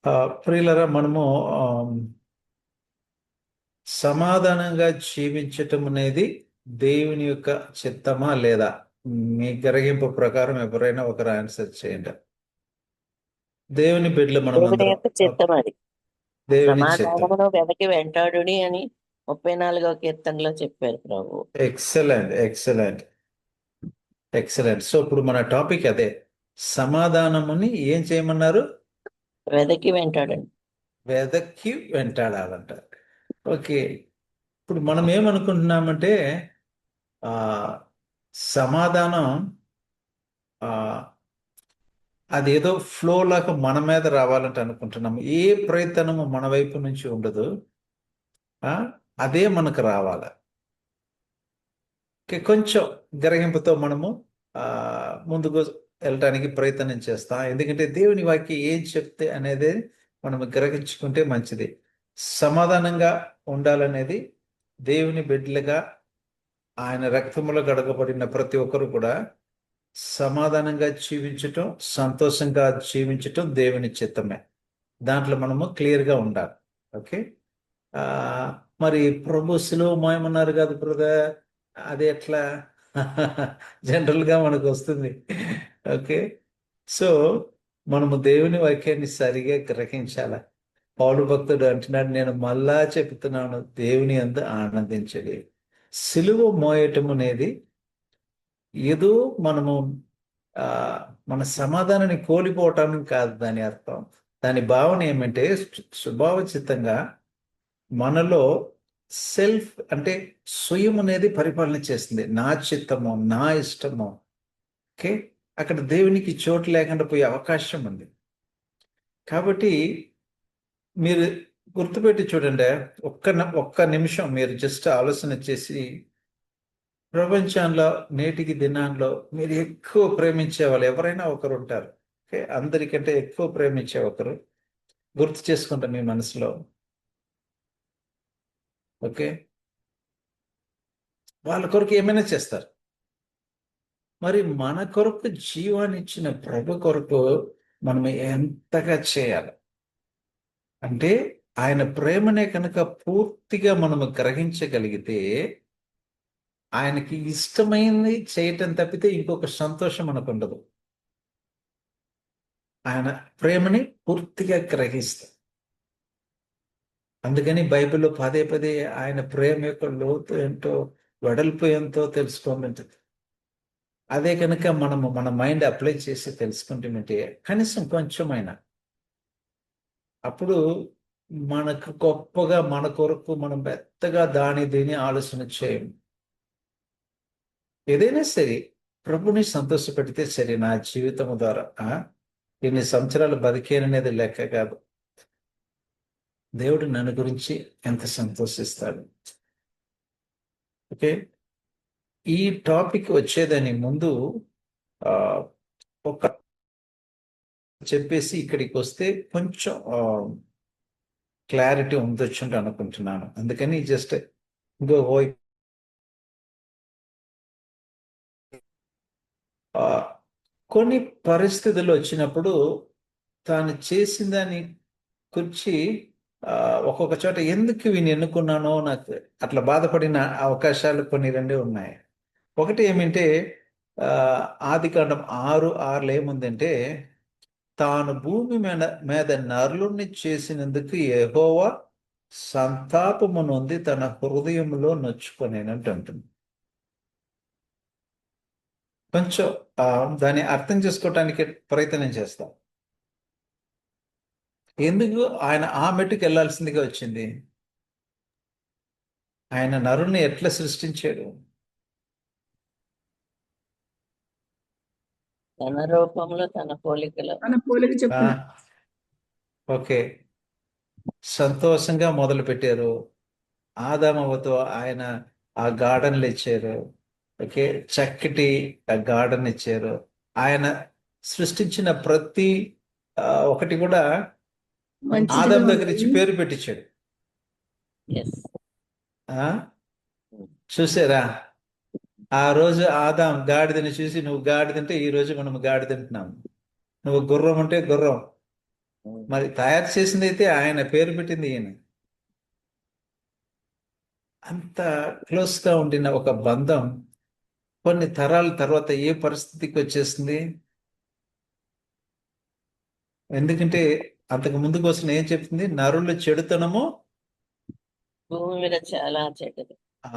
ప్రియులరా, మనము సమాధానంగా జీవించటం అనేది దేవుని యొక్క చిత్తమా లేదా? మీ గ్రహింపు ప్రకారం ఎవరైనా ఒకరు ఆన్సర్ చేయండి. దేవుని బిడ్డలు మనం దేవుని అందరం. యొక్క చిత్తం అది. దేవుని చిత్తం. సమాధానమును వెనక్కి వెంటాడుని అని 34వ కీర్తనలో చెప్పారు ప్రభు. Excellent, excellent, excellent. సో ఇప్పుడు మన టాపిక్ అదే. సమాధానముని ఏం చేయమన్నారు? వెదకి వెంటాడండి. వెదక్కి వెంటాడాలంట. ఓకే. ఇప్పుడు మనం ఏమనుకుంటున్నామంటే ఆ సమాధానం ఆ అదేదో ఫ్లో లాగా మన మీద రావాలంటే అనుకుంటున్నాము. ఏ ప్రయత్నము మన వైపు నుంచి ఉండదు. అదే మనకు రావాలి. కొంచెం గ్రహింపుతో మనము ముందుకు వెళ్ళటానికి ప్రయత్నం చేస్తాం. ఎందుకంటే దేవుని వాక్యం ఏం చెప్తే అనేది మనము గ్రహించుకుంటే మంచిది. సమాధానంగా ఉండాలనేది దేవుని బిడ్డలుగా ఆయన రక్తములో గడగబడిన ప్రతి ఒక్కరు కూడా సమాధానంగా జీవించటం, సంతోషంగా జీవించటం దేవుని చిత్తమే. దాంట్లో మనము క్లియర్గా ఉండాలి. ఓకే. మరి ప్రభు సిలువ మోయమన్నారు కదా బ్రదర్, అది ఎట్లా? జనరల్గా మనకు వస్తుంది. ఓకే. సో మనము దేవుని వాక్యాన్ని సరిగా గ్రహించాల. పౌలు భక్తుడు అంటున్నాడు, నేను మళ్ళా చెప్తున్నాను, దేవుని యందు ఆనందించడి. సిలువ మోయటం అనేది ఏదో మనము మన సమాధానాన్ని కోల్పోవటానికి కాదు దాని అర్థం. దాని భావన ఏమంటే స్వభావచిత్తంగా మనలో సెల్ఫ్ అంటే స్వయం అనేది పరిపాలన చేస్తుంది. నా చిత్తము, నా ఇష్టము. ఓకే. అక్కడ దేవునికి చోటు లేకుండా పోయే అవకాశం ఉంది. కాబట్టి మీరు గుర్తుపెట్టి చూడండి. ఒక్క నిమిషం మీరు జస్ట్ ఆలోచన చేసి, ప్రపంచంలో నేటికి దినాల్లో మీరు ఎక్కువ ప్రేమించే వాళ్ళు ఎవరైనా ఒకరు ఉంటారు. ఓకే. అందరికంటే ఎక్కువ ప్రేమించే ఒకరు గుర్తు చేసుకుంటాం మీ మనసులో. ఓకే. వాళ్ళ కొరకు ఏమైనా చేస్తారు. మరి మన కొరకు జీవాన్ని ఇచ్చిన ప్రభు కొరకు మనం ఎంతగా చేయాలి అంటే, ఆయన ప్రేమనే కనుక పూర్తిగా మనము గ్రహించగలిగితే ఆయనకి ఇష్టమైంది చేయటం తప్పితే ఇంకొక సంతోషం మనకు ఉండదు. ఆయన ప్రేమని పూర్తిగా గ్రహిస్తాం. అందుకని బైబిల్లో పదే పదే ఆయన ప్రేమ యొక్క లోతు ఏంటో, వెడల్పు ఎంతో తెలుసుకోమంటుంది. అదే కనుక మనము మన మైండ్ అప్లై చేసి తెలుసుకుంటే కనీసం కొంచెమైనా, అప్పుడు మనకు గొప్పగా మన కొరకు మనం పెద్దగా దీని ఆలోచన చేయము. ఏదైనా సరే ప్రభుని సంతోషపెడితే సరే. నా జీవితం ద్వారా ఇన్ని సంవత్సరాలు బతికేననేది లెక్క కాదు. దేవుడు నన్ను గురించి ఎంత సంతోషిస్తాడు. ఓకే. ఈ టాపిక్ వచ్చేదని ముందు ఒక చెప్పేసి ఇక్కడికి వస్తే కొంచెం క్లారిటీ ఉండొచ్చు అనుకుంటున్నాను. అందుకని జస్ట్ ఇంకో కొన్ని పరిస్థితులు వచ్చినప్పుడు తాను చేసిన దాన్ని గురించి ఒక్కొక్క చోట ఎందుకు వీని ఎన్నుకున్నానో నాకు అట్లా బాధపడిన అవకాశాలు కొన్ని రెండే ఉన్నాయి. ఒకటి ఏమంటే ఆదికాండం 6:6 ఏముందంటే, తాను భూమి మీద నరులని చేసినందుకు యెహోవా సంతాపము నొంది తన హృదయంలో నొచ్చుకొనేనంటూ ఉంటుంది. కొంచెం దాన్ని అర్థం చేసుకోవటానికి ప్రయత్నం చేస్తాం. ఎందుకు ఆయన ఆ మెట్టుకు వెళ్లాల్సిందిగా వచ్చింది? ఆయన నరుణ్ణి ఎట్లా సృష్టించాడు? తన రూపంలో తన పోలికలో. ఓకే. సంతోషంగా మొదలు పెట్టారు. ఆదామవతో ఆయన ఆ గార్డెన్లు ఇచ్చారు. ఓకే. చక్కటి గార్డెన్ ఇచ్చారు. ఆయన సృష్టించిన ప్రతి ఒకటి కూడా ఆదాం దగ్గర ఇచ్చి పేరు పెట్టించాడు. చూసారా? ఆ రోజు ఆదాం గాడిదని చూసి, నువ్వు గాడిదంటే ఈ రోజు మనం గాడి తింటున్నాం. నువ్వు గుర్రం అంటే గుర్రం, మరి తయారు చేసింది అయితే ఆయన, పేరు పెట్టింది ఈయన. అంత క్లోజ్గా ఉండిన ఒక బంధం కొన్ని తరాల తర్వాత ఏ పరిస్థితికి వచ్చేసింది? ఎందుకంటే అంతకు ముందు కోసం ఏం చెప్తుంది? నరుల చెడుతనము. భూమి మీద చాలా చెడ్డది. ఆ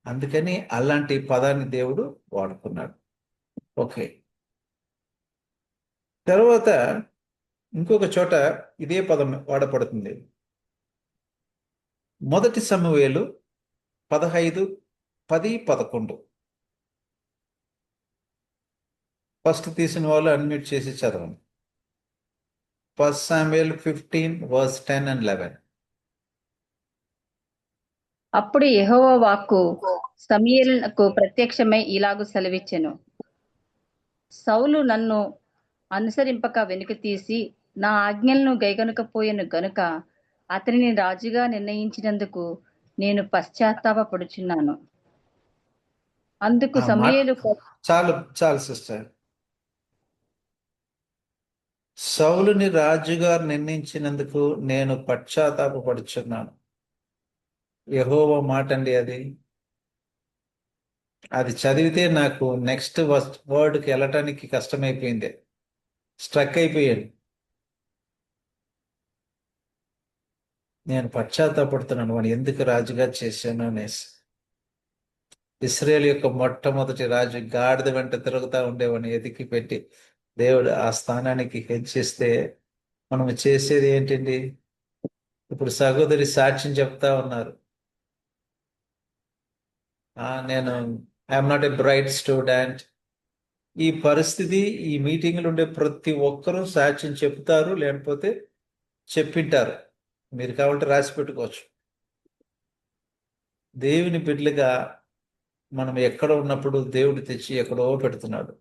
అందుకని అలాంటి పదాన్ని దేవుడు వాడుకున్నాడు. ఓకే. తర్వాత ఇంకొక చోట ఇదే పదం వాడబడుతుంది. 1 సమూయేలు 15:10-11. ఫస్ట్ తీసిన వాళ్ళు అన్మ్యూట్ చేసి చదవండి. 1 Samuel 15:10-11. అప్పుడు యెహోవా వాక్కు సమూయేలునకు ప్రత్యక్షమై ఇలాగు సెలవిచ్చెను. సౌలు నన్ను అనుసరింపక వెనుక తీసి నా ఆజ్ఞలను గైకొనకపోయెను గనుక అతనిని రాజుగా నిర్ణయించినందుకు నేను పశ్చాత్తాపపడుచున్నాను. అందుకు ఆ మాట సమూయేలు చాలు చాలు సిస్టర్. సౌలుని రాజుగా నిర్ణయించినందుకు నేను పశ్చాత్తాపపడుచున్నాను. యెహోవా మాట అండి అది. అది చదివితే నాకు నెక్స్ట్ వర్డ్కి వెళ్ళటానికి కష్టమైపోయింది. స్ట్రక్ అయిపోయాను. నేను పశ్చాత్తాపడుతున్నాను, వాడిని ఎందుకు రాజుగా చేశాను అనేసి. ఇశ్రాయేల్ యొక్క మొట్టమొదటి రాజు గాడిద వెంట తిరుగుతూ ఉండేవాడిని ఎదికి పెట్టి దేవుడు ఆ స్థానానికి హెచ్చిస్తే మనం చేసేది ఏంటండి? ఇప్పుడు సహోదరి సాక్ష్యం చెప్తా ఉన్నారు. నేను I'm not a bright student. ఈ పరిస్థితి, ఈ మీటింగ్లు ఉండే ప్రతి ఒక్కరూ సాక్ష్యం చెప్తారు, లేకపోతే చెప్పింటారు. మీరు కావాలంటే రాసి పెట్టుకోవచ్చు. దేవుని బిడ్డలుగా మనం ఎక్కడ ఉన్నప్పుడు దేవుడు తెచ్చి ఎక్కడో పెడుతున్నాడు.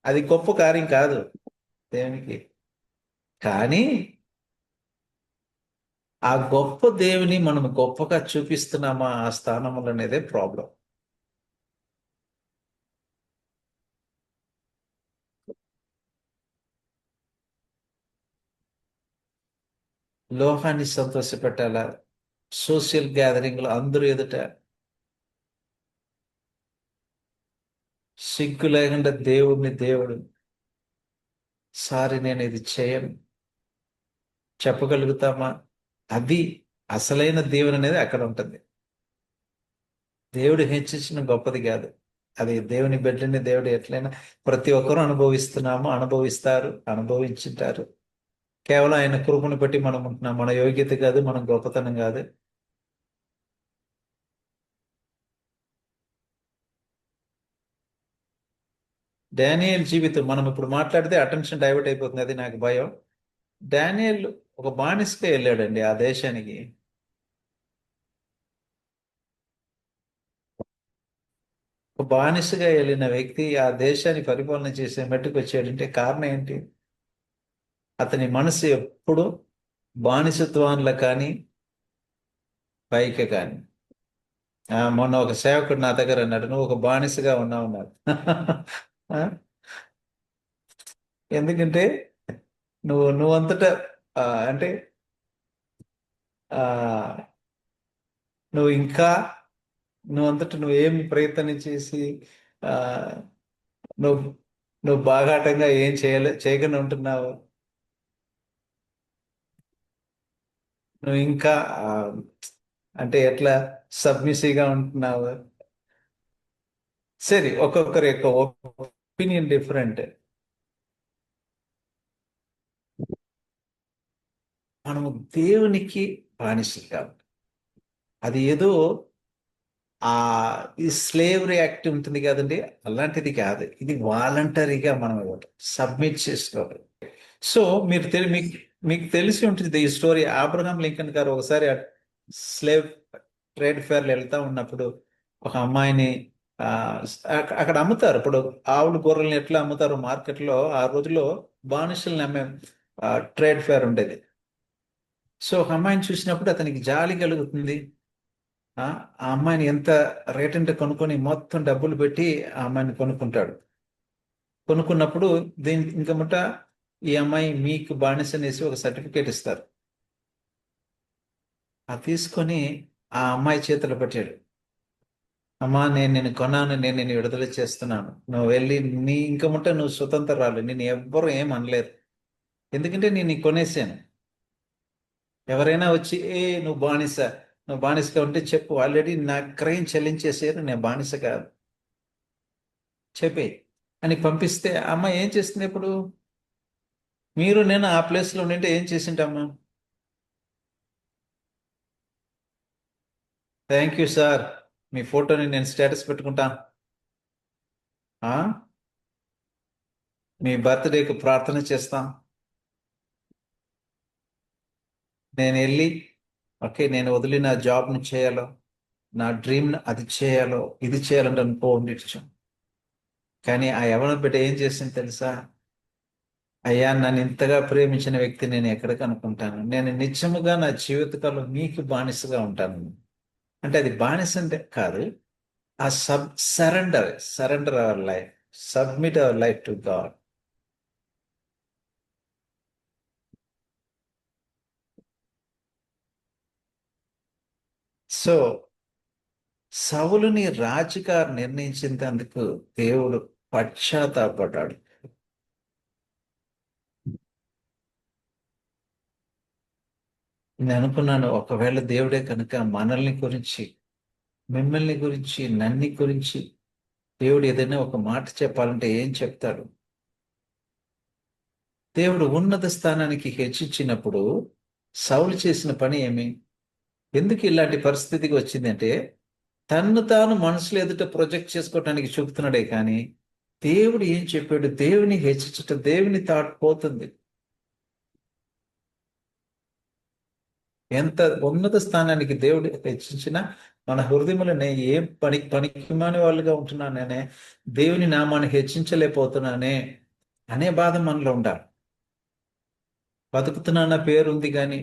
అది గొప్ప కార్యం కాదు దేవునికి. కానీ ఆ గొప్ప దేవుని మనం గొప్పగా చూపిస్తున్నామా ఆ స్థానములు అనేదే ప్రాబ్లం. లోహాన్ని సంతోషపెట్టాలా? సోషల్ గ్యాదరింగ్లో అందరూ ఎదుట సిగ్గు లేకుండా దేవుడు సారీ నేను ఇది చేయను చెప్పగలుగుతామా? అది అసలైన దేవుని అనేది అక్కడ ఉంటుంది. దేవుడు హెచ్చించిన గొప్పది కాదు అది. దేవుని బిడ్డని దేవుడు ఎట్లయినా ప్రతి ఒక్కరూ అనుభవిస్తారు, అనుభవించుంటారు. కేవలం ఆయన కృపను బట్టి మనం ఉంటున్నాం. మన యోగ్యత కాదు, మన గొప్పతనం కాదు. డానియేల్ జీవితం మనం ఇప్పుడు మాట్లాడితే అటెన్షన్ డైవర్ట్ అయిపోతుంది, అది నాకు భయం. డానియేల్ ఒక బానిసగా వెళ్ళాడండి ఆ దేశానికి. ఒక బానిసగా వెళ్ళిన వ్యక్తి ఆ దేశాన్ని పరిపాలన చేసే మట్టుకు వచ్చాడంటే కారణం ఏంటి? అతని మనసు ఎప్పుడు బానిసత్వంలో కానీ పైకి కానీ. మొన్న ఒక సేవకుడు నా దగ్గర అన్నాడు, నువ్వు ఒక బానిసగా ఉన్నావు అన్నాడు. ఎందుకంటే నువ్వంతటా అంటే నువ్వు ఇంకా నువ్వంతటా నువ్వేమి ప్రయత్నం చేసి ఆ నువ్వు నువ్వు బాగాటంగా ఏం చేయకుండా ఉంటున్నావు. నువ్వు ఇంకా అంటే ఎట్లా సబ్మిసివ్గా ఉంటున్నావు. సరే, ఒక్కొక్కరి యొక్క ఒపీనియన్ డిఫరెంట్. మనము దేవునికి బానిసలు కాబట్టి అది ఏదో ఈ స్లేవరీ యాక్ట్ ఉంటుంది కదండి, అలాంటిది కాదు. ఇది వాలంటరీగా మనం సబ్మిట్ చేసుకోవాలి. సో మీకు తెలిసి ఉంటుంది ఈ స్టోరీ. అబ్రహాం లింకన్ గారు ఒకసారి స్లేవ్ ట్రేడ్ ఫేర్లు వెళ్తా ఉన్నప్పుడు ఒక అమ్మాయిని అక్కడ అమ్ముతారు. ఇప్పుడు ఆవులు గొర్రెల్ని ఎట్లా అమ్ముతారు మార్కెట్లో, ఆ రోజుల్లో బానిసల్ని అమ్మే ట్రేడ్ ఫేర్ ఉండేది. సో ఒక అమ్మాయిని చూసినప్పుడు అతనికి జాలి కలుగుతుంది. ఆ అమ్మాయిని ఎంత రేట్ అంటే కొనుక్కొని మొత్తం డబ్బులు పెట్టి ఆ అమ్మాయిని కొనుక్కుంటాడు. కొనుక్కున్నప్పుడు దీని ఇంకముట ఈ అమ్మాయి మీకు బానిస అనేసి ఒక సర్టిఫికేట్ ఇస్తారు. అది తీసుకొని ఆ అమ్మాయి చేతిలో పెట్టాడు. అమ్మా, నేను నిన్ను కొన్నాను, నేను నిన్ను విడుదల చేస్తున్నాను, నువ్వు వెళ్ళి నీ ఇంకముట నువ్వు స్వతంత్రాలు, నేను ఎవ్వరూ ఏం అనలేరు, ఎందుకంటే నేను నీకు కొనేసాను. ఎవరైనా వచ్చి నువ్వు బానిసగా ఉంటే చెప్పు, ఆల్రెడీ నా క్రయం చెల్లించేసారు, నేను బానిస కాదు చెప్పే అని పంపిస్తే అమ్మ ఏం చేస్తుంది? ఇప్పుడు మీరు నేను ఆ ప్లేస్లో ఉండింటే ఏం చేసింటమ్మా? థ్యాంక్ యూ సార్, మీ ఫోటోని నేను స్టేటస్ పెట్టుకుంటా, మీ బర్త్డేకి ప్రార్థన చేస్తాం, నేను వెళ్ళి ఓకే నేను వదిలిన జాబ్ని చేయాలో, నా డ్రీమ్ని అది చేయాలో, ఇది చేయాలంటే అనుకోండిచ్చాం. కానీ ఆ యవన బిడ్డ ఏం చేసింది తెలుసా? అయ్యా, నన్ను ఇంతగా ప్రేమించిన వ్యక్తి నేను ఎక్కడికి అనుకుంటాను, నేను నిజముగా నా జీవితకాలం మీకు బానిసగా ఉంటాను అంటే అది బానిస అంటే కాదు, ఆ surrender our life, submit our life to God. So సౌలుని రాజుగా నిర్ణయించినందుకు దేవుడు పశ్చాత్తాపడ్డాడు. నేను అనుకున్నాను, ఒకవేళ దేవుడే కనుక మనల్ని గురించి, మిమ్మల్ని గురించి, నన్ను గురించి దేవుడు ఏదైనా ఒక మాట చెప్పాలంటే ఏం చెప్తాడు? దేవుడు ఉన్నత స్థానానికి హెచ్చించినప్పుడు సౌలు చేసిన పని ఏమి? ఎందుకు ఇలాంటి పరిస్థితికి వచ్చిందంటే, తన్ను తాను మనసులో ఎదుట ప్రొజెక్ట్ చేసుకోవటానికి చూపుతున్నాడే కానీ దేవుడు ఏం చెప్పాడు? దేవుని హెచ్చించట, దేవుని థాట్ పోతుంది. ఎంత ఉన్నత స్థానానికి దేవుడు హెచ్చించినా మన హృదయంలోనే ఏం పనికిమాని వాళ్ళుగా ఉంటున్నానే, దేవుని నామాన్ని హెచ్చించలేకపోతున్నానే అనే బాధ మనలో ఉండాలి. బతుకుతున్నా పేరు ఉంది కానీ,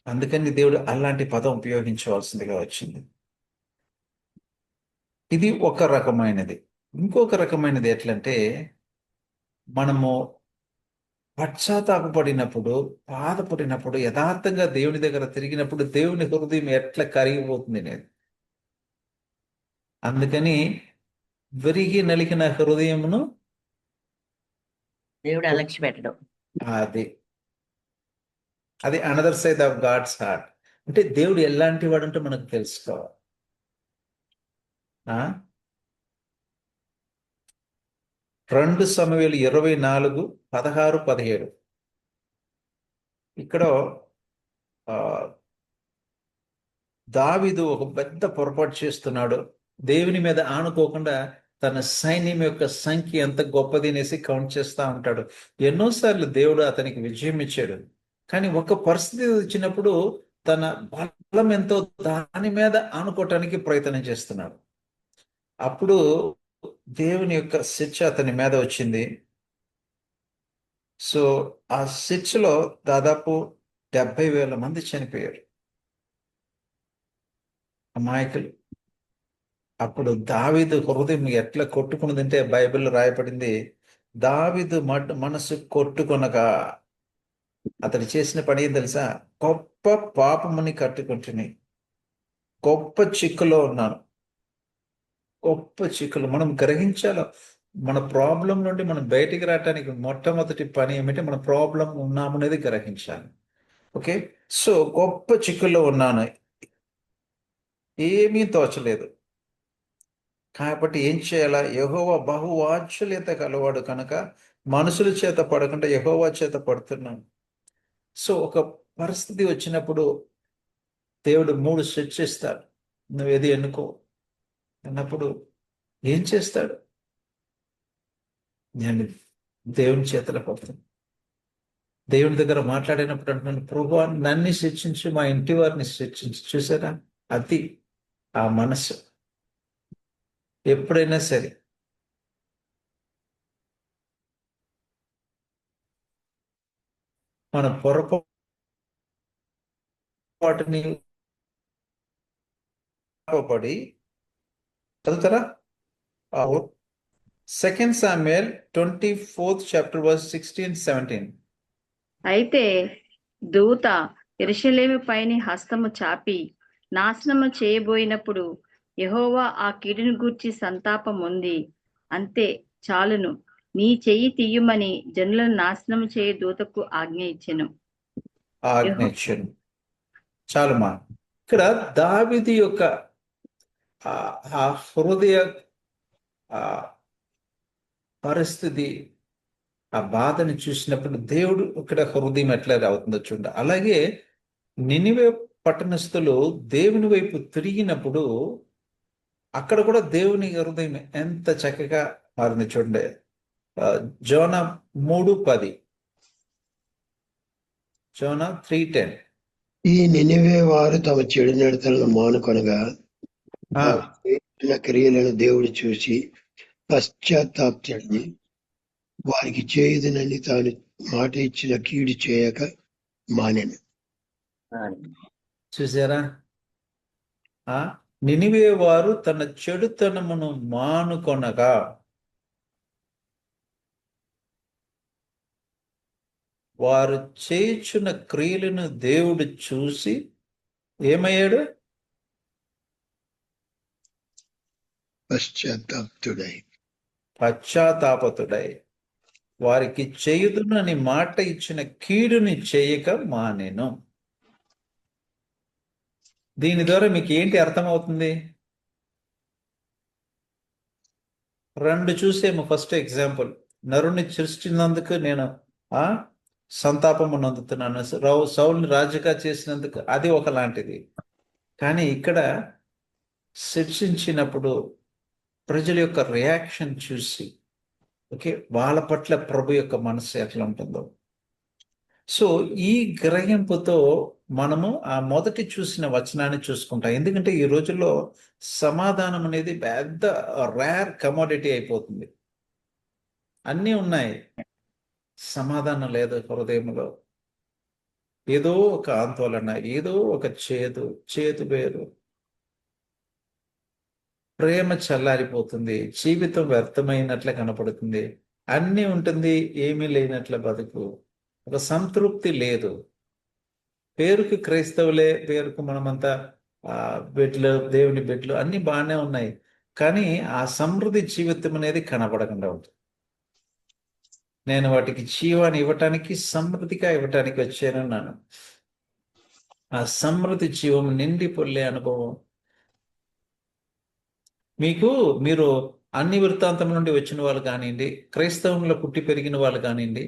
అందుకని దేవుడు అలాంటి పదం ఉపయోగించవలసిందిగా వచ్చింది. ఇది ఒక రకమైనది. ఇంకొక రకమైనది ఎట్లంటే, మనము పశ్చాత్తాపడినప్పుడు, బాధపడినప్పుడు, యథార్థంగా దేవుని దగ్గర తిరిగినప్పుడు దేవుని హృదయం ఎట్లా కరిగిపోతుంది నేను. అందుకని విరిగి నలిగిన హృదయమును దేవుడు అలక్ష్య పెట్టడం, అది అది another side of God's heart. అంటే దేవుడు ఎలాంటి వాడు అంటే మనకు తెలుసుకోవాలి. 2 సమూయేలు 24:16-17 ఇక్కడ దావీదు ఒక పెద్ద పొరపాటు చేస్తున్నాడు. దేవుని మీద ఆనుకోకుండా తన సైన్యం యొక్క సంఖ్య ఎంత గొప్పది అనేసి కౌంట్ చేస్తూ ఉంటాడు. ఎన్నోసార్లు దేవుడు అతనికి విజయం ఇచ్చాడు, కానీ ఒక పరిస్థితి వచ్చినప్పుడు తన బలం ఎంతో దాని మీద ఆనుకోవటానికి ప్రయత్నం చేస్తున్నాడు. అప్పుడు దేవుని యొక్క శిక్ష అతని మీద వచ్చింది. సో ఆ శిక్షలో దాదాపు 70,000 మంది చనిపోయారు, అమాయకులు. అప్పుడు దావీదు హృదయం ఎట్లా కొట్టుకున్నదంటే, బైబిల్లో రాయబడింది, దావీదు మనసు కొట్టుకొనగా అతడు చేసిన పని ఏం తెలుసా? గొప్ప పాపముని కట్టుకుంటుని గొప్ప చిక్కులో ఉన్నాను. గొప్ప చిక్కులు మనం గ్రహించాలి. మన ప్రాబ్లం నుండి మనం బయటికి రావటానికి మొట్టమొదటి పని ఏమిటంటే, మన ప్రాబ్లం ఉన్నామనేది గ్రహించాలి. ఓకే, సో గొప్ప చిక్కుల్లో ఉన్నాను, ఏమీ తోచలేదు. కాబట్టి ఏం చేయాలా? యెహోవా బహువాత్సల్యత కలవాడు కనుక మనుషుల చేత పడకుండా యెహోవా చేత పడుతున్నాను. సో ఒక పరిస్థితి వచ్చినప్పుడు దేవుడు 3 శిక్షిస్తాడు. నువ్వు ఏది ఎన్నుకో అన్నప్పుడు ఏం చేస్తాడు? నేను దేవుని చేతిలో పడుతుంది. దేవుని దగ్గర మాట్లాడినప్పుడు అంటున్నాను, ప్రభువా నన్ను శిక్షించి మా ఇంటి వారిని శిక్షించి. చూసారా, అది ఆ మనసు. ఎప్పుడైనా సరే మన పొరపాటుని పడి చదువుతారా? 2 Samuel 24th chapter verse 16, 17. అయితే దూత యెరూషలేము పైని హస్తము చాపి నాశనము చేయబోయినప్పుడు యెహోవా ఆ కీడును గూర్చి సంతాపం ఉంది. అంతే చాలును, నీ చెయ్యి తీయుమని జనులను నాశనము చేయ దూతకు ఆజ్ఞ ఇచ్చెను. ఆజ్ఞించను. చాలుమా. ఇక్కడ దావీదు యొక్క ఆ హృదయ పరిస్థితి, ఆ బాధను చూసినప్పుడు దేవుడు ఇక్కడ హృదయం ఎట్లా అవుతుందో చూడండి. అలాగే నినివే పట్టణస్థులు దేవుని వైపు తిరిగినప్పుడు అక్కడ కూడా దేవుని హృదయం ఎంత చక్కగా మారింది చూడండి. జోనా 3:10, జోనా 3:10. ఈ నినివే వారు తమ చెడు నడతలను మానుకొనగా ఆ, వారు చేసిన క్రియలను దేవుడు చూసి పశ్చాత్తాపడి వారికి చేయుదునని తాను మాట ఇచ్చిన కీడు చేయక మానెను. చూసారా? నినివే వారు తన చెడుతనమును మానుకొనగా వారు చేయుచున్న క్రియలను దేవుడు చూసి ఏమయ్యాడు? పశ్చాత్తాపతుడై వారికి చేయుదునని మాట ఇచ్చిన కీడుని చేయక మానెను. దీని ద్వారా మీకు ఏంటి అర్థమవుతుంది? 2 చూసేమో. ఫస్ట్ ఎగ్జాంపుల్, నరుని సృష్టించినందుకు నేను సంతాపము నందుతున్నాను, సౌలుని రాజుగా చేసినందుకు అది ఒకలాంటిది. కానీ ఇక్కడ శిక్షించినప్పుడు ప్రజల యొక్క రియాక్షన్ చూసి వాళ్ళ పట్ల ప్రభు యొక్క మనసు ఎట్లా ఉంటుందో. సో ఈ గ్రహింపుతో మనము ఆ మొదటి చూసిన వచనాన్ని చూసుకుంటాం. ఎందుకంటే ఈ రోజుల్లో సమాధానం అనేది పెద్ద రేర్ కమోడిటీ అయిపోతుంది. అన్నీ ఉన్నాయి, సమాధానం లేదు హృదయంలో. ఏదో ఒక ఆందోళన, ఏదో ఒక చేదు వేరు, ప్రేమ చల్లారిపోతుంది, జీవితం వ్యర్థమైనట్లే కనపడుతుంది, అన్నీ ఉంటుంది, ఏమీ లేనట్ల బతుకు, ఒక సంతృప్తి లేదు. పేరుకు క్రైస్తవులే, పేరుకు మనమంతా బిడ్డలు, దేవుని బిడ్డలు, అన్ని బాగానే ఉన్నాయి, కానీ ఆ సమృద్ధి జీవితం అనేది కనపడకుండా ఉంటుంది. నేను వాటికి జీవాన్ని ఇవ్వటానికి, సమృద్ధిగా ఇవ్వటానికి వచ్చానన్నాను. ఆ సమృద్ధి జీవం నిండి పొల్లే అనుభవం మీరు అన్ని వృత్తాంతం నుండి వచ్చిన వాళ్ళు కానివ్వండి, క్రైస్తవంలో పుట్టి పెరిగిన వాళ్ళు కానివ్వండి,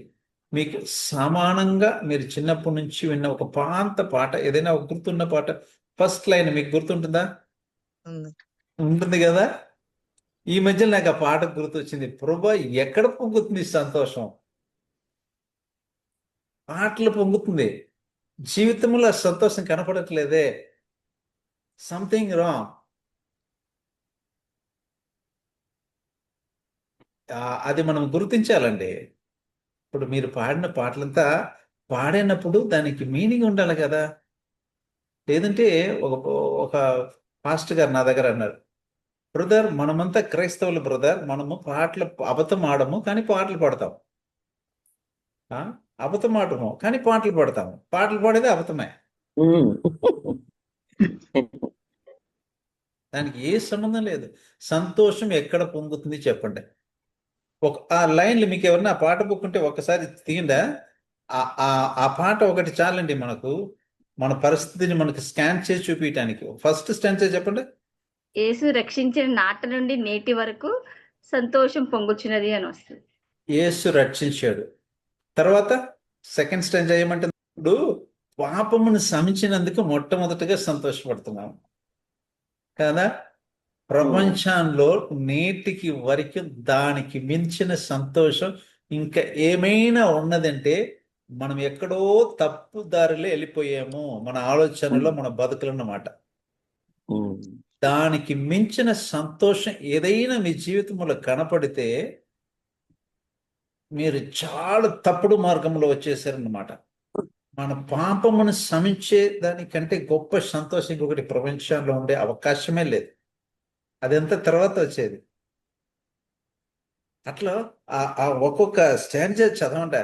మీకు సమానంగా మీరు చిన్నప్పటి నుంచి విన్న ఒక పాత పాట, ఏదైనా ఒక గుర్తున్న పాట, ఫస్ట్ లైన్ మీకు గుర్తుంటుందా? ఉంటుంది కదా. ఈ మధ్య నాకు ఆ పాట గుర్తొచ్చింది. ప్రభా, ఎక్కడ పొంగుతుంది సంతోషం? పాటలు పొంగుతుంది, జీవితంలో సంతోషం కనపడట్లేదే. Something wrong. అది మనం గుర్తించాలండి. ఇప్పుడు మీరు పాడిన పాటలంతా పాడినప్పుడు దానికి మీనింగ్ ఉండాలి కదా. లేదంటే ఒక పాస్టర్ గారు నా దగ్గర అన్నారు, బ్రదర్ మనమంతా క్రైస్తవులు బ్రదర్, మనము పాటలు అబద్ధం ఆడము కానీ పాటలు పాడతాం, అబద్ధం ఆడము కానీ పాటలు పాడతాము, పాటలు పాడేది అబద్ధమే. దానికి ఏ సంబంధం లేదు. సంతోషం ఎక్కడ పొంగుతుంది చెప్పండి. ఆ లైన్లు మీకు ఎవరన్నా ఆ పాట బుక్ ఉంటే ఒక్కసారి తీయండా. ఆ పాట ఒకటి చాలండి మనకు, మన పరిస్థితిని మనకు స్కాన్ చేసి చూపించడానికి. ఫస్ట్ స్టాండ్ చెప్పండి. యేసు రక్షించిన నాటి నుండి నేటి వరకు సంతోషం పొంగుచున్నది అని వస్తుంది. యేసు రక్షించాడు. తర్వాత సెకండ్ స్టాండ్ చేయమంటే, ఇప్పుడు పాపమును శమించినందుకు మొట్టమొదటిగా సంతోషపడుతున్నాము కదా. ప్రపంచంలో నేటికి వరకు దానికి మించిన సంతోషం ఇంకా ఏమైనా ఉన్నదంటే మనం ఎక్కడో తప్పు దారిలో వెళ్ళిపోయాము, మన ఆలోచనలో, మన బతుకులన్నమాట. దానికి మించిన సంతోషం ఏదైనా మీ జీవితంలో కనపడితే మీరు చాలా తప్పుడు మార్గంలో వచ్చేసారన్నమాట. మన పాపమును శమించే దానికంటే గొప్ప సంతోషం ఇంకొకటి ప్రపంచంలో ఉండే అవకాశమే లేదు. అదంతా తర్వాత వచ్చేది. అట్లా ఆ ఒక్కొక్క స్టాంజా చదవండి,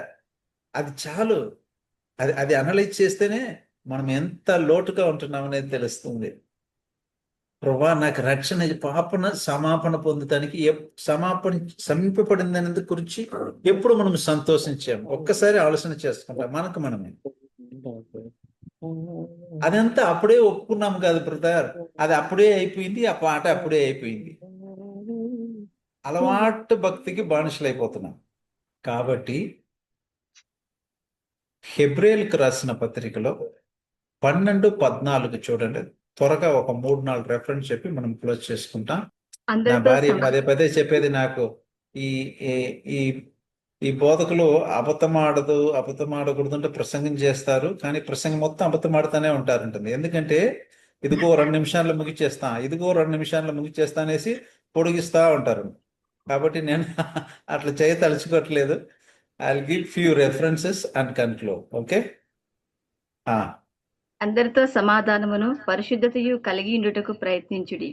అది చాలు. అది అనలైజ్ చేస్తేనే మనం ఎంత లోటుగా ఉంటున్నాం అనేది తెలుస్తుంది. ప్రభా నాకు రక్షణ, పాపన సమాపణ పొందటానికి సమాపణ సమీపపడిందనేది గురించి ఎప్పుడు మనం సంతోషించాము? ఒక్కసారి ఆలోచన చేసుకుంటాం మనకు మనమే. అదంతా అప్పుడే ఒప్పుకున్నాము కాదు బ్రదర్, అది అప్పుడే అయిపోయింది, ఆ పాట అప్పుడే అయిపోయింది. అలవాటు భక్తికి బానిసలైపోతున్నాం. కాబట్టి హెబ్రేయులకు రాసిన పత్రికలో 12:14 చూడండి. త్వరగా ఒక 3-4 రెఫరెన్స్ చెప్పి మనం క్లోజ్ చేసుకుంటాం. నా అందరితో భార్య పదే పదే చెప్పేది నాకు, ఈ ఈ- ఈ ఈ బోధకులు అబద్ధం ఆడకూడదు అంటే ప్రసంగం చేస్తారు, కానీ ప్రసంగం మొత్తం అబద్ధం ఆడుతూనే ఉంటారంటుంది. ఎందుకంటే ఇదిగో 2 నిమిషాల్లో ముగిచేస్తా, ఇదిగో 2 నిమిషాల్లో ముగిచేస్తా అనేసి పొడిగిస్తా ఉంటారు. కాబట్టి నేను అట్లా తలుచుకోవట్లేదు. I will give few references and conclude. Okay. అందరితో సమాధానమును పరిశుద్ధతయు కలిగి ఉండుటకు ప్రయత్నించుడి.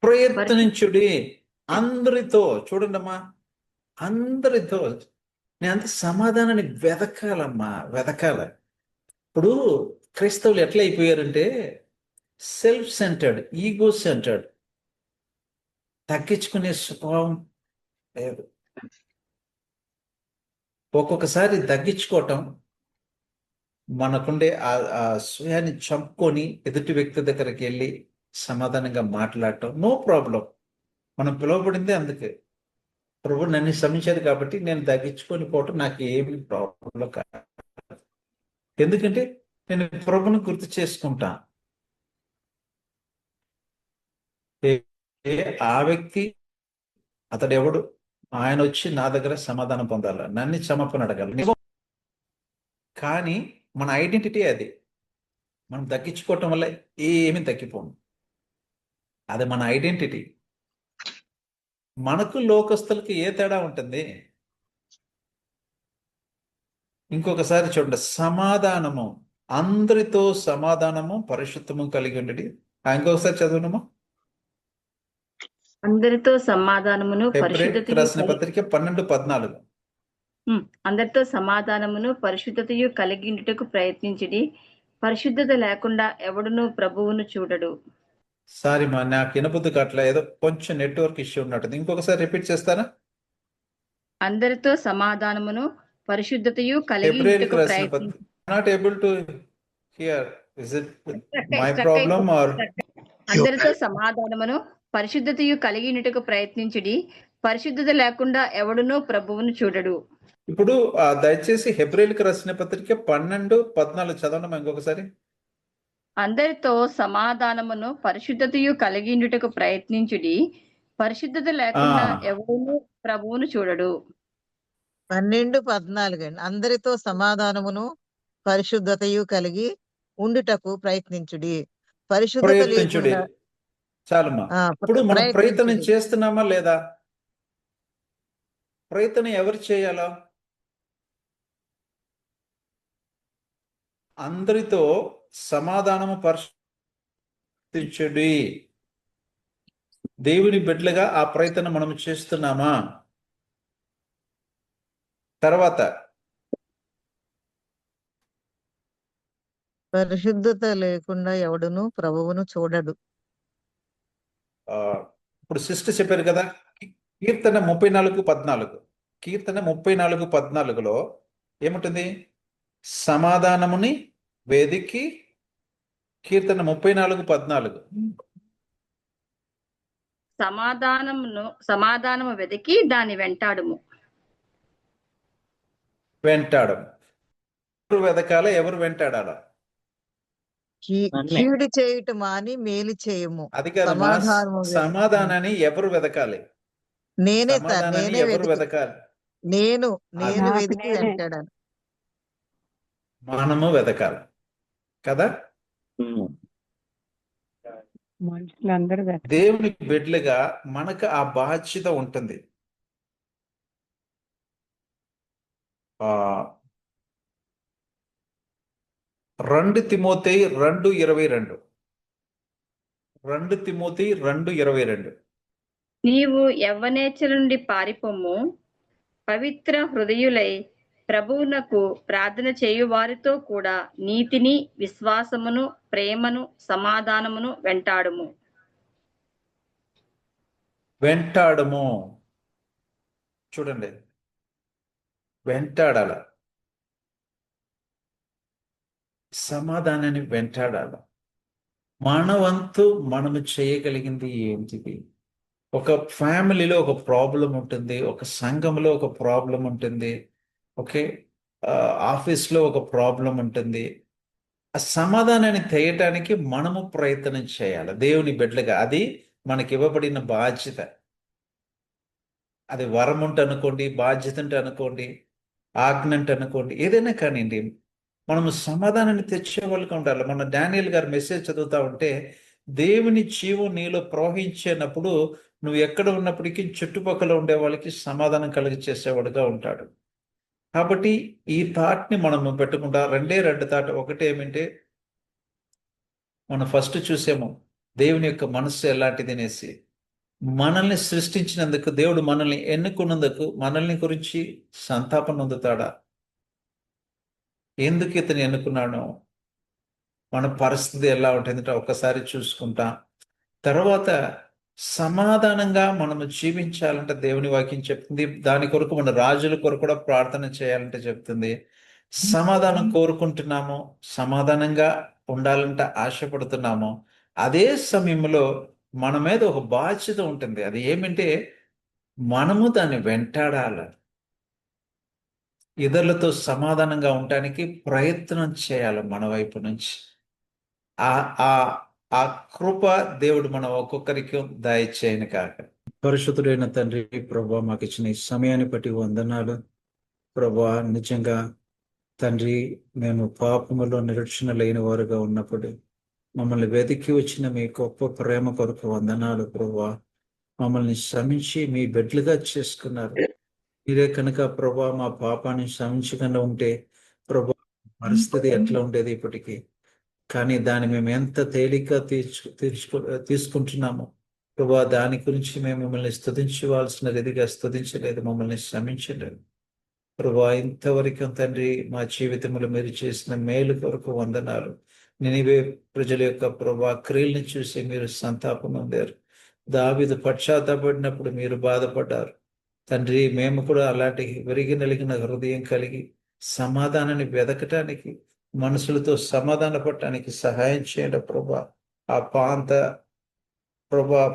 ప్రయత్నించుడి. అందరితో చూడండమ్మా, అందరితో. నేను అంత సమాధానాన్ని వెతకాలమ్మా, వెతకాల. ఇప్పుడు క్రైస్తవులు ఎట్లా అయిపోయారంటే సెల్ఫ్ సెంటర్డ్, ఈగో సెంటర్డ్, తగ్గించుకునే స్వభావం లేదు. ఒక్కొక్కసారి తగ్గించుకోవటం, మనకుండే ఆ స్వయాన్ని చంపుకొని ఎదుటి వ్యక్తి దగ్గరికి వెళ్ళి సమాధానంగా మాట్లాడటం, నో ప్రాబ్లం. మనం పిలువబడిందే అందుకే. ప్రభు నన్ను శ్రమించారు కాబట్టి నేను తగ్గించుకొని పోవటం నాకు ఏమి ప్రాబ్లం కాదు. ఎందుకంటే నేను ప్రభుని గుర్తు చేసుకుంటా. ఆ వ్యక్తి అతడు ఎవడు, ఆయన వచ్చి నా దగ్గర సమాధానం పొందాల, నన్ను క్షమాపణ అడగాలి. కానీ మన ఐడెంటిటీ అది. మనం తగ్గించుకోవటం వల్ల ఏమీ తగ్గిపోను. అది మన ఐడెంటిటీ. మనకు లోకస్తులకి ఏ తేడా ఉంటుంది? ఇంకొకసారి చూడండి, సమాధానము, అందరితో సమాధానము పరిశుద్ధము కలిగి ఉండేది. ఇంకొకసారి చదవనము. అందరితో సమాధానమును హెబ్రేయులకు రాసిన పత్రిక 12:14. అందరితో సమాధానమును పరిశుద్ధతయు కలిగి ఉండుటకు ప్రయత్నించుడి. పరిశుద్ధత లేకుండా ఎవడును ప్రభువును చూడడు. సారీ మా, నాకు వినబుద్ధి కావట్లే, ఏదో కొంచెం నెట్వర్క్ ఇష్యూ ఉన్నట్టుంది. ఇంకొకసారి రిపీట్ చేస్తారా? అందరితో సమాధానమును పరిశుద్ధతయు కలిగి హెబ్రేయులకు ఉండుటకు రాసిన ప్రయత్నించుడి. Not able to hear. Is it my problem or? అందరితో సమాధానమును పరిశుద్ధతయు కలిగి ఉండుటకు ప్రయత్నించుడి. పరిశుద్ధత లేకుండా ఎవడును ప్రభువును చూడడు. ఇప్పుడు దయచేసి హెబ్రేయులకు రాసిన పత్రిక 12:14 చదవండి ఇంకొకసారి. అందరితో సమాధానమును పరిశుద్ధతయు కలిగి ఉండుటకు ప్రయత్నించుడి. పరిశుద్ధత లేకుండా ఎవడును ప్రభువును చూడడు. 12:14 అండి. అందరితో సమాధానమును పరిశుద్ధతయు కలిగి ఉండుటకు ప్రయత్నించుడి. పరిశుద్ధత ప్రయత్నించుడి. లేకుండా చాలమ్మా. ఇప్పుడు మనం ప్రయత్నం చేస్తున్నామా లేదా? ప్రయత్నం ఎవరు చేయాలా? అందరితో సమాధానము పరిశుద్ధి. దేవుని బిడ్డలుగా ఆ ప్రయత్నం మనం చేస్తున్నామా? తర్వాత పరిశుద్ధత లేకుండా ఎవడును ప్రభువును చూడడు. ఇప్పుడు సిస్టర్ చెప్పారు కదా, కీర్తన 34:14. కీర్తన 34:14లో ఏముంటుంది? సమాధానముని వేదికి. కీర్తన 34:14 సమాధానము వెతికి దాని వెంటాడుము. వెంటాడం. ఎవరు వెతకాల, ఎవరు వెంటాడాలా? కీడు చేయుట మాని మేలు చేయము. అది కాదమ్మా, సమాధానాన్ని ఎవరు వెతకాలి? నేనే సార్, సమాధానాన్ని నేనే ఎవరు వెతకాలి? నేను వెతికి వెంటాడాను. మనము వెతకాలి కదా. దేవుని బిడ్డలుగా మనకు ఆ బాధ్యత ఉంటుంది. 2 తిమోతేయు 2:22. 2 తిమోతేయు 2:22. నీవు యవ్వనేచ్ఛల నుండి పారిపోము, పవిత్ర హృదయులై ప్రభువునకు ప్రార్థన చేయు వారితో కూడా నీతిని, విశ్వాసమును, ప్రేమను, సమాధానమును వెంటాడుము. వెంటాడము. చూడండి, వెంటాడాల, సమాధానాన్ని వెంటాడాల. మన వంతు మనము చేయగలిగింది ఏంటిది? ఒక ఫ్యామిలీలో ఒక ప్రాబ్లం ఉంటుంది, ఒక సంఘంలో ఒక ప్రాబ్లం ఉంటుంది, ఓకే, ఆఫీస్లో ఒక ప్రాబ్లం ఉంటుంది. ఆ సమాధానాన్ని తెయటానికి మనము ప్రయత్నం చేయాలి దేవుని బిడ్డలుగా. అది మనకి ఇవ్వబడిన బాధ్యత. అది వరం ఉంటే అనుకోండి, బాధ్యత ఉంటే అనుకోండి, ఆజ్ఞ అంటే అనుకోండి, ఏదైనా కానివ్వండి, మనము సమాధానాన్ని తెచ్చే వాళ్ళకి ఉండాలి. మన డానియల్ గారు మెసేజ్ చదువుతా ఉంటే, దేవుని జీవం నీలో ప్రవహించేటప్పుడు నువ్వు ఎక్కడ ఉన్నప్పటికీ చుట్టుపక్కల ఉండే వాళ్ళకి సమాధానం కలిగచేసేవాడుగా ఉంటాడు. కాబట్టి ఈ థాట్ని మనము పెట్టుకుంటా. రెండు థాట్. ఒకటి ఏమంటే, మనం ఫస్ట్ చూసాము దేవుని యొక్క మనస్సు ఎలాంటిది అనేసి. మనల్ని సృష్టించినందుకు, దేవుడు మనల్ని ఎన్నుకున్నందుకు మనల్ని గురించి సంతాపం పొందుతాడా? ఎందుకు ఇతను ఎన్నుకున్నాడు? మన పరిస్థితి ఎలా ఉంటుందంటే ఒక్కసారి చూసుకుంటాం. తర్వాత సమాధానంగా మనము జీవించాలంటే దేవుని వాక్యం చెప్తుంది. దాని కొరకు మన రాజుల కొరకు కూడా ప్రార్థన చేయాలంటే చెప్తుంది. సమాధానం కోరుకుంటున్నాము, సమాధానంగా ఉండాలంటే ఆశపడుతున్నాము. అదే సమయంలో మన మీద ఒక బాధ్యత ఉంటుంది. అది ఏమంటే, మనము దాన్ని వెంటాడాలి. ఇతరులతో సమాధానంగా ఉండటానికి ప్రయత్నం చేయాలి మన వైపు నుంచి. ఆ ఆ ఆ కృప దేవుడు మన ఒక్కొక్కరికి దయచేయను కాక. పరిశుద్ధుడైన తండ్రి, ప్రభా, మాకు ఇచ్చిన ఈ సమయాన్ని బట్టి వందనాలు ప్రభా. నిజంగా తండ్రి, మేము పాపములో నిరీక్షణ లేని వారుగా ఉన్నప్పుడు మమ్మల్ని వెతికి వచ్చిన మీ గొప్ప ప్రేమ కొరకు వందనాలు ప్రభా. మమ్మల్ని శ్రమించి మీ బిడ్డలుగా చేసుకున్నారు. మీరే కనుక ప్రభా మా పాపాన్ని క్షమించకుండా ఉంటే ప్రభా పరిస్థితి ఎట్లా ఉండేది ఇప్పటికీ. కానీ దాన్ని మేము ఎంత తేలిగ్గా తీసుకుంటున్నామో ప్రభా, దాని గురించి మేము మిమ్మల్ని స్తుతించవలసిన రీతిగా స్తుతించలేదు, మమ్మల్ని శ్రమించలేదు ప్రభా. ఇంతవరకు తండ్రి మా జీవితంలో మీరు చేసిన మేలు కొరకు వందనాలు. నినివే ప్రజల యొక్క ప్రభా క్రియల్ని చూసి మీరు సంతాపం పొందారు. దావీదు పశ్చాత్తాపడినప్పుడు మీరు బాధపడ్డారు తండ్రి. మేము కూడా అలాంటి విరిగి నలిగిన హృదయం కలిగి సమాధానాన్ని వెదకటానికి, మనుషులతో సమాధాన పడటానికి సహాయం చేయండి ప్రభా. ఆ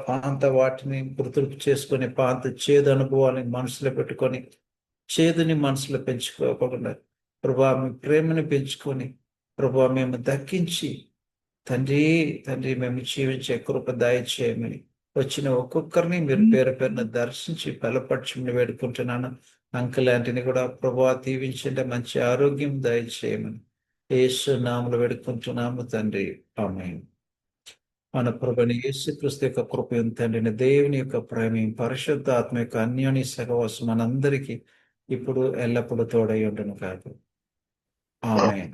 పాంత వాటిని గుర్తుకు చేసుకొని, పాంత చేదు అనుభవాన్ని మనసులో పెట్టుకొని, చేదుని మనసులో పెంచుకోకుండా ప్రభా మీ ప్రేమను పెంచుకొని ప్రభా మేము దక్కించి తండ్రి మేము జీవించే కృప దయచేయమని వచ్చిన ఒక్కొక్కరిని మీరు పేరు పేరున దర్శించి బలపరచమని వేడుకుంటున్నాను. అంకుల్ ఆంటీని కూడా ప్రభా దీవించండి, మంచి ఆరోగ్యం దయచేయమని యేసు నామములో వేడుకుంటున్నాము తండ్రి. ఆమేన్. మన ప్రభువైన యేసుక్రీస్తు యొక్క కృప, తండ్రిని దేవుని యొక్క ప్రేమ, పరిశుద్ధ ఆత్మ యొక్క అన్యోన్య సహవాసం మనందరికీ ఇప్పుడు ఎల్లప్పుడూ తోడై ఉండును కాక. ఆమేన్.